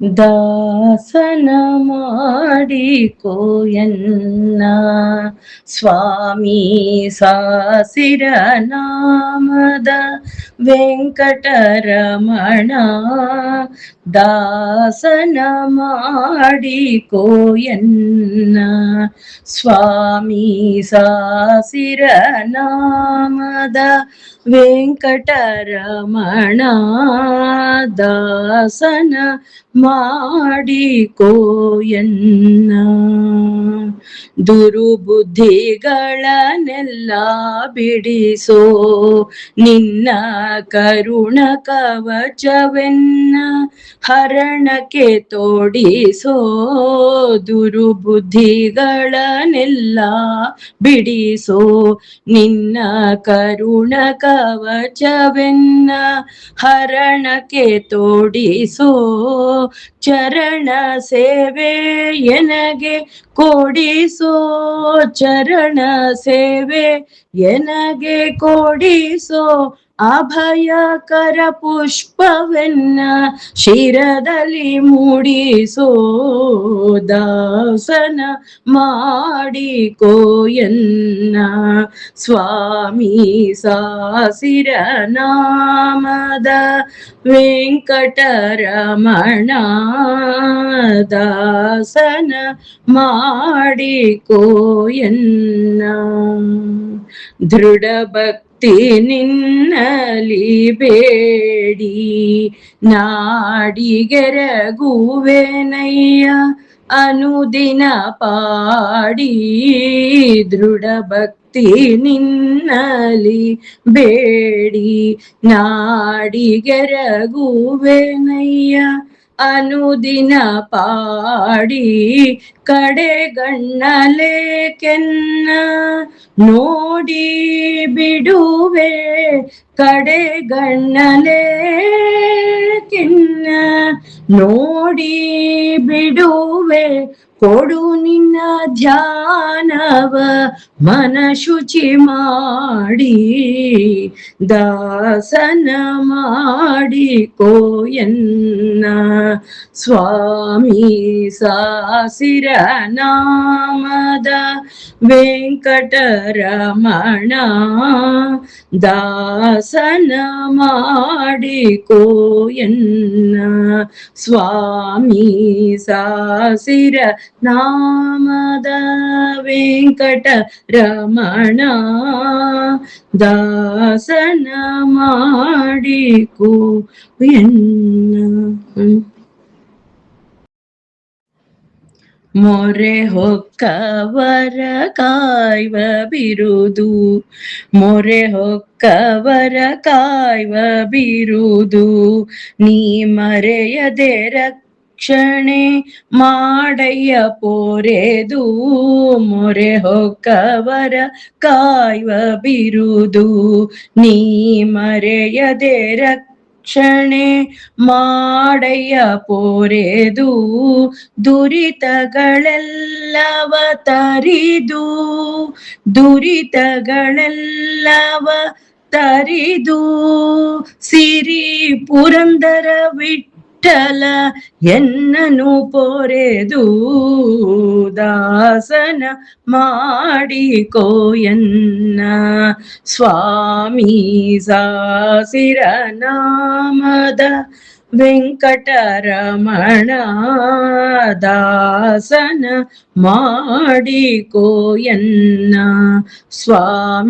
ದಾಸನ ಮಾಡಿಕೋಯನ್ನ ಸ್ವಾಮಿ ಸಾಸಿರ ನಾಮದ ವೆಂಕಟರಮಣ. ದಾಸನ ಮಾಡಿಕೋಯನ್ನ ಸ್ವಾಮಿ ಸಾಸಿರ ನಾಮದ ವೆಂಕಟರಮಣ. ದಾಸನ ಮಾಡಿಕೋಯನ್ನ ದುರುಬುದ್ಧಿಗಳನ್ನೆಲ್ಲ ಬಿಡಿಸೋ ನಿನ್ನ ಕರುಣ ಕವಚವೆನ್ನ ಹರಣಕ್ಕೆ ತೋಡಿಸೋ. ದುರುಬುದ್ಧಿಗಳನ್ನೆಲ್ಲ ಬಿಡಿಸೋ ನಿನ್ನ ಕರುಣ ಕವಚವೆನ್ನ ಹರಣಕ್ಕೆ ತೋಡಿಸೋ. ಚರಣ ಸೇವೆ ಎನಗೆ ಕೊಡಿಸೋ, ಚರಣ ಸೇವೆ ಎನಗೆ ಕೊಡಿಸೋ. ಅಭಯಕರ ಪುಷ್ಪವೆನ್ನ ಶಿರದಲ್ಲಿ ಮೂಡಿಸೋ. ದಾಸನ ಮಾಡಿಕೋಯನ್ನ ಸ್ವಾಮಿ ಸಾಸಿರ ನಾಮದ ವೆಂಕಟರಮಣ. ದಾಸನ ಮಾಡಿಕೋಯನ್ನ ದೃಢ ಭಕ್ತಿ ನಿನ್ನಲಿ ಬೇಡಿ ನಾಡಿಗೆರಗುವೆನಯ್ಯ ಅನುದಿನ ಪಾಡಿ. ದೃಢ ಭಕ್ತಿ ನಿನ್ನಲಿ ಬೇಡಿ ನಾಡಿಗೆರಗುವೆನಯ್ಯ ಅನುದಿನ ಪಾಡಿ. ಕಡೆಗಣ್ಣಲೇಕೆನ್ನ ನೋಡಿ ಬಿಡುವೆ, ಕಡೆಗಣ್ಣಲೇಕೆನ್ನ ನೋಡಿ ಬಿಡುವೆ. ಕೊಡು ನಿನ್ನ ಧ್ಯಾನವ ಮನ ಶುಚಿ ಮಾಡಿ. ದಾಸನ ಮಾಡಿಕೋಯನ್ನ ಸ್ವಾಮಿ ಸಾಸಿರ ನಾಮದ ವೆಂಕಟರಮಣ. ದಾಸನ ಮಾಡಿಕೋಯನ್ನ ಸ್ವಾಮಿ ಸಾಸಿರ ನಾಮದ ವೆಂಕಟರಮಣ. ದಾಸನ ಮಾಡಿಕೋಯನ್ನ. ಮೊರೆ ಹೊಕ್ಕವರ ಕಾಯ್ವ ಬಿರುದು, ಮೊರೆ ಹೊಕ್ಕವರ ಕಾಯ್ವ ಬಿರುದು. ನೀ ಮರೆಯದೆ ರಕ್ಷಣೆ ಮಾಡಯ್ಯ ಪೋರೆದು. ಮೊರೆ ಹೊಕ್ಕವರ ಕಾಯ್ವ ಬಿರುದು ನೀ ಮರೆಯದೆ ರಕ್ಷಣೆ ಮಾಡಯ್ಯ ಪೋರೆದು. ದುರಿತಗಳೆಲ್ಲವ ತರಿದು, ದುರಿತಗಳೆಲ್ಲವ ತರಿದು. ಸಿರಿ ಪುರಂದರ ವಿಠಲ ಎನ್ನನು ಪೊರೆದು. ದಾಸನ ಮಾಡಿಕೋಯನ್ನ ಸ್ವಾಮಿ ಸಾಸಿರ ನಾಮದ ವೆಂಕಟರಮಣ. ದಾಸನ ಮಾಡಿಕೋಯನ್ನ ಸ್ವಾಮಿ